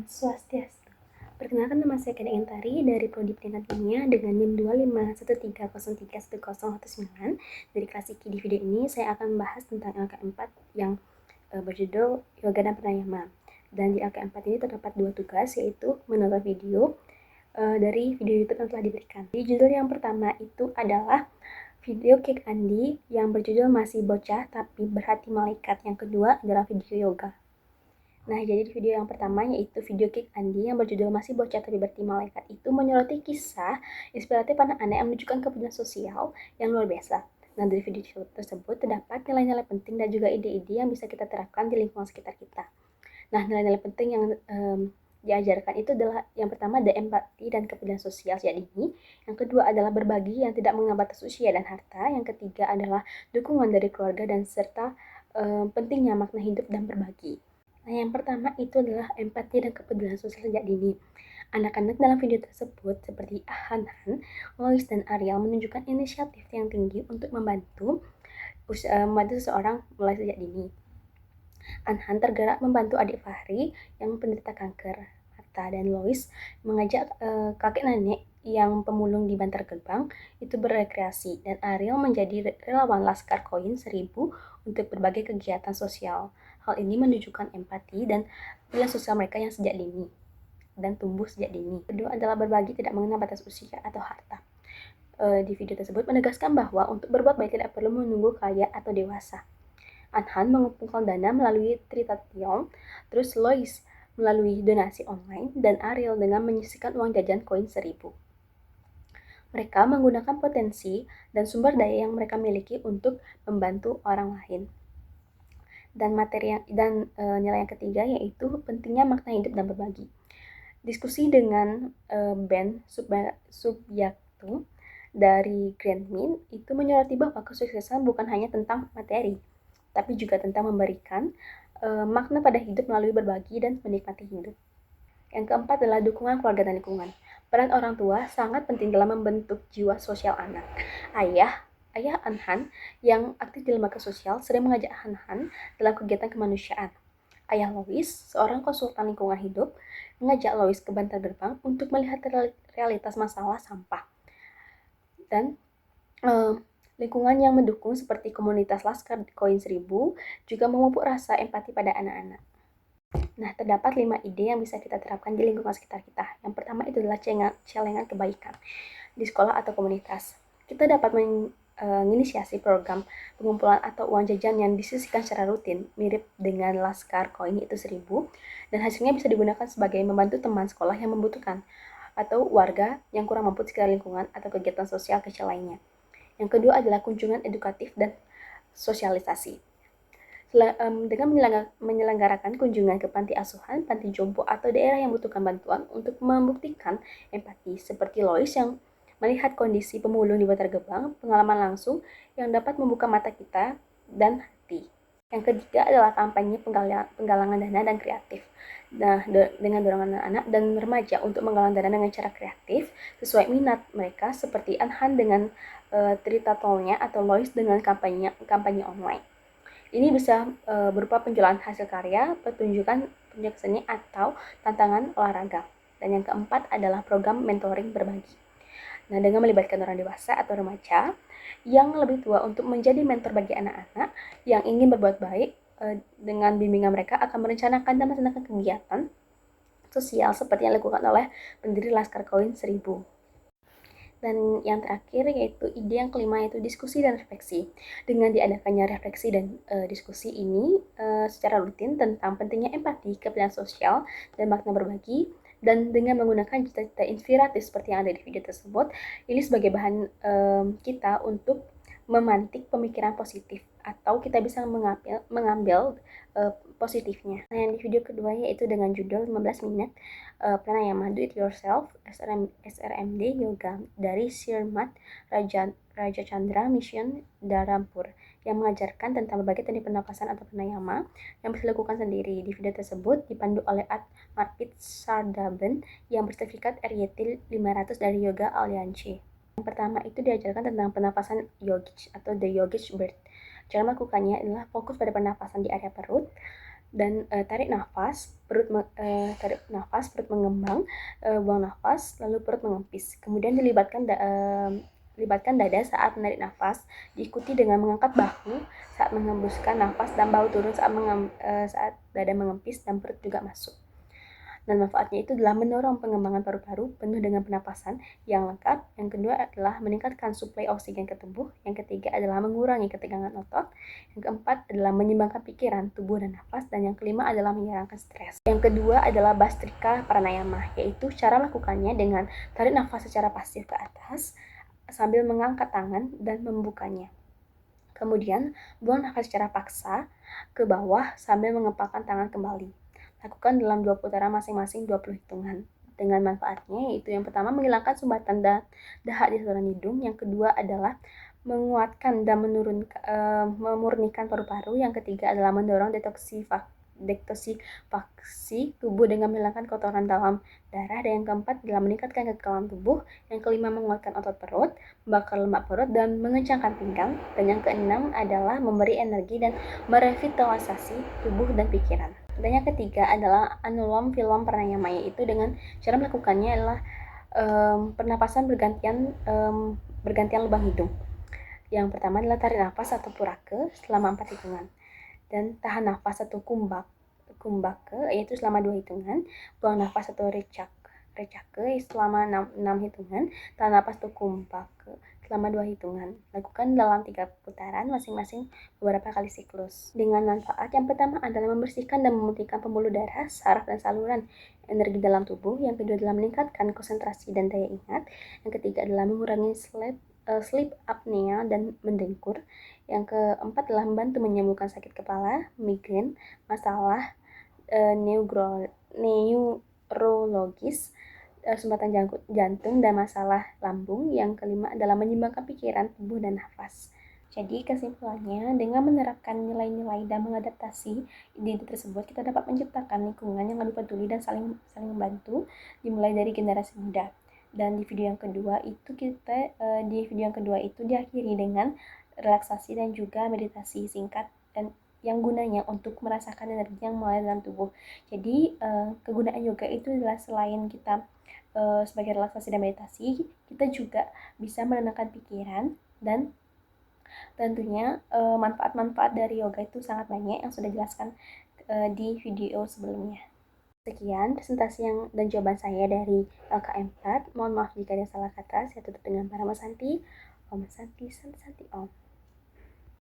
Om Swastiastu. Perkenalkan, nama saya Kena Intari dari Prodi Pendidikan Kimia dengan NIM 251303109 dari kelas IKI. Di video ini saya akan membahas tentang LK4 yang berjudul Yoga dan Pranayama. Dan di LK4 ini terdapat dua tugas, yaitu menonton video dari video YouTube yang telah diberikan. Di judul yang pertama itu adalah video Kick Andi yang berjudul Masih Bocah Tapi Berhati Malaikat. Yang kedua adalah video yoga. Nah, jadi di video yang pertama, yaitu video Kick Andi yang berjudul Masih Bocah Tapi Berhati Malaikat, itu menyoroti kisah inspiratif anak-anak yang menunjukkan kepedulian sosial yang luar biasa. Nah, dari video tersebut terdapat nilai-nilai penting dan juga ide-ide yang bisa kita terapkan di lingkungan sekitar kita. Nah, nilai-nilai penting yang diajarkan itu adalah yang pertama ada empati dan kepedulian sosial sejak dini, yang kedua adalah berbagi yang tidak mengenal batas usia dan harta, yang ketiga adalah dukungan dari keluarga dan serta pentingnya makna hidup dan berbagi. Nah, yang pertama itu adalah empati dan kepedulian sosial sejak dini. Anak-anak dalam video tersebut seperti Hanhan, Lois, dan Ariel menunjukkan inisiatif yang tinggi untuk membantu seseorang mulai sejak dini. Anhan tergerak membantu adik Fahri yang penderita kanker mata, dan Lois mengajak kakek nenek yang pemulung di Bantar Gebang itu berrekreasi, dan Ariel menjadi relawan Laskar Koin 1000 untuk berbagai kegiatan sosial. Hal ini menunjukkan empati dan kepedulian sosial mereka yang sejak dini dan tumbuh sejak dini. Kedua adalah berbagi tidak mengenal batas usia atau harta. Di video tersebut menegaskan bahwa untuk berbuat baik tidak perlu menunggu kaya atau dewasa. Anhan mengumpulkan dana melalui Tritathlon, terus Lois melalui donasi online, dan Ariel dengan menyisihkan uang jajan koin 1000. Mereka menggunakan potensi dan sumber daya yang mereka miliki untuk membantu orang lain. Dan nilai yang ketiga yaitu pentingnya makna hidup dan berbagi. Diskusi dengan Ben Subyakto dari Grand Min itu menyoroti bahwa kesuksesan bukan hanya tentang materi, tapi juga tentang memberikan makna pada hidup melalui berbagi dan menikmati hidup. Yang keempat adalah dukungan keluarga dan lingkungan. Peran orang tua sangat penting dalam membentuk jiwa sosial anak. Ayah Anhan yang aktif di lembaga sosial sering mengajak Hanhan dalam kegiatan kemanusiaan. Ayah Lois, seorang konsultan lingkungan hidup, mengajak Lois ke Bantar Gebang untuk melihat realitas masalah sampah. Dan lingkungan yang mendukung seperti komunitas Laskar Koin 1000 juga memupuk rasa empati pada anak-anak. Nah, terdapat 5 ide yang bisa kita terapkan di lingkungan sekitar kita. Yang pertama itu adalah celengan kebaikan di sekolah atau komunitas. Kita dapat menginisiasi program pengumpulan atau uang jajan yang disisihkan secara rutin, mirip dengan Laskar Koin itu 1000, dan hasilnya bisa digunakan sebagai membantu teman sekolah yang membutuhkan atau warga yang kurang mampu sekitar lingkungan atau kegiatan sosial kecil lainnya. Yang kedua adalah kunjungan edukatif dan sosialisasi. Dengan menyelenggarakan kunjungan ke panti asuhan, panti jompo, atau daerah yang membutuhkan bantuan untuk membuktikan empati, seperti Lois yang melihat kondisi pemulung di Bantar Gebang, pengalaman langsung yang dapat membuka mata kita dan hati. Yang ketiga adalah kampanye penggalangan dana dan kreatif. Nah, dengan dorongan anak-anak dan remaja untuk menggalang dana dengan cara kreatif sesuai minat mereka, seperti Anhan dengan Tritathlonnya atau Lois dengan kampanye online. Ini bisa berupa penjualan hasil karya, pertunjukan seni, atau tantangan olahraga. Dan yang keempat adalah program mentoring berbagi. Nah, dengan melibatkan orang dewasa atau remaja yang lebih tua untuk menjadi mentor bagi anak-anak yang ingin berbuat baik, dengan bimbingan mereka akan merencanakan dan melaksanakan kegiatan sosial seperti yang dilakukan oleh pendiri Laskar Koin 1000. Dan yang terakhir yaitu ide yang kelima, yaitu diskusi dan refleksi. Dengan diadakannya refleksi dan diskusi ini secara rutin tentang pentingnya empati, kepedulian sosial, dan makna berbagi, dan dengan menggunakan cerita-cerita inspiratif seperti yang ada di video tersebut, ini sebagai bahan kita untuk memantik pemikiran positif, atau kita bisa mengambil positifnya. Nah, yang di video kedua yaitu dengan judul 15 menit pranayama do it yourself SRMD Yoga dari Sirmat Raja Chandra Mission Dharampur, yang mengajarkan tentang berbagai teknik pernapasan atau pranayama yang bisa dilakukan sendiri. Di video tersebut dipandu oleh Marpit Sardaben yang bersertifikat RYT 500 dari Yoga Alliance. Yang pertama itu diajarkan tentang pernapasan yogic atau the yogic breath. Cara melakukannya adalah fokus pada pernapasan di area perut, dan tarik nafas, perut mengembang, buang nafas, lalu perut mengempis. Kemudian libatkan dada saat menarik nafas, diikuti dengan mengangkat bahu saat mengembuskan nafas dan bahu turun saat dada mengempis dan perut juga masuk. Dan manfaatnya itu adalah mendorong pengembangan paru-paru penuh dengan pernapasan yang lengkap. Yang kedua adalah meningkatkan suplai oksigen ke tubuh. Yang ketiga adalah mengurangi ketegangan otot. Yang keempat adalah menyeimbangkan pikiran, tubuh, dan nafas. Dan yang kelima adalah menghilangkan stres. Yang kedua adalah Bhastrika Pranayama, yaitu cara lakukannya dengan tarik nafas secara pasif ke atas sambil mengangkat tangan dan membukanya. Kemudian, buang nafas secara paksa ke bawah sambil mengepalkan tangan kembali. Lakukan dalam 2 putaran masing-masing 20 hitungan. Dengan manfaatnya yaitu yang pertama menghilangkan sumbatan dahak di saluran hidung, yang kedua adalah menguatkan dan memurnikan paru-paru, yang ketiga adalah mendorong detoksifikasi tubuh dengan menghilangkan kotoran dalam darah, dan yang keempat adalah meningkatkan kekekalan tubuh, yang kelima menguatkan otot perut, membakar lemak perut dan mengencangkan pinggang, dan yang keenam adalah memberi energi dan merevitalisasi tubuh dan pikiran. Dan yang ketiga adalah Anulom Vilom Pranayama, yaitu dengan cara melakukannya adalah pernapasan bergantian lubang hidung. Yang pertama adalah tarik nafas atau purake selama 4 hitungan, dan tahan nafas atau kumbake yaitu selama 2 hitungan, buang nafas atau recake selama 6 hitungan, tahan nafas atau kumbake selama 2 hitungan. Lakukan dalam 3 putaran masing-masing beberapa kali siklus. Dengan manfaat yang pertama adalah membersihkan dan memutihkan pembuluh darah, saraf, dan saluran energi dalam tubuh. Yang kedua adalah meningkatkan konsentrasi dan daya ingat. Yang ketiga adalah mengurangi sleep apnea dan mendengkur. Yang keempat adalah membantu menyembuhkan sakit kepala, migrain, masalah neurologis, sumbatan jantung, dan masalah lambung. Yang kelima adalah menyeimbangkan pikiran, tubuh, dan nafas. Jadi kesimpulannya, dengan menerapkan nilai-nilai dan mengadaptasi ide tersebut, kita dapat menciptakan lingkungan yang lebih peduli dan saling membantu, dimulai dari generasi muda. Dan di video yang kedua itu diakhiri dengan relaksasi dan juga meditasi singkat dan yang gunanya untuk merasakan energi yang mengalir dalam tubuh. Jadi kegunaan yoga itu adalah selain kita sebagai relaksasi dan meditasi, kita juga bisa menenangkan pikiran, dan tentunya manfaat-manfaat dari yoga itu sangat banyak yang sudah dijelaskan di video sebelumnya. Sekian presentasi dan jawaban saya dari LKM 4. Mohon maaf jika ada salah kata. Saya tutup dengan para Santi. Om Santi, Santi, Om.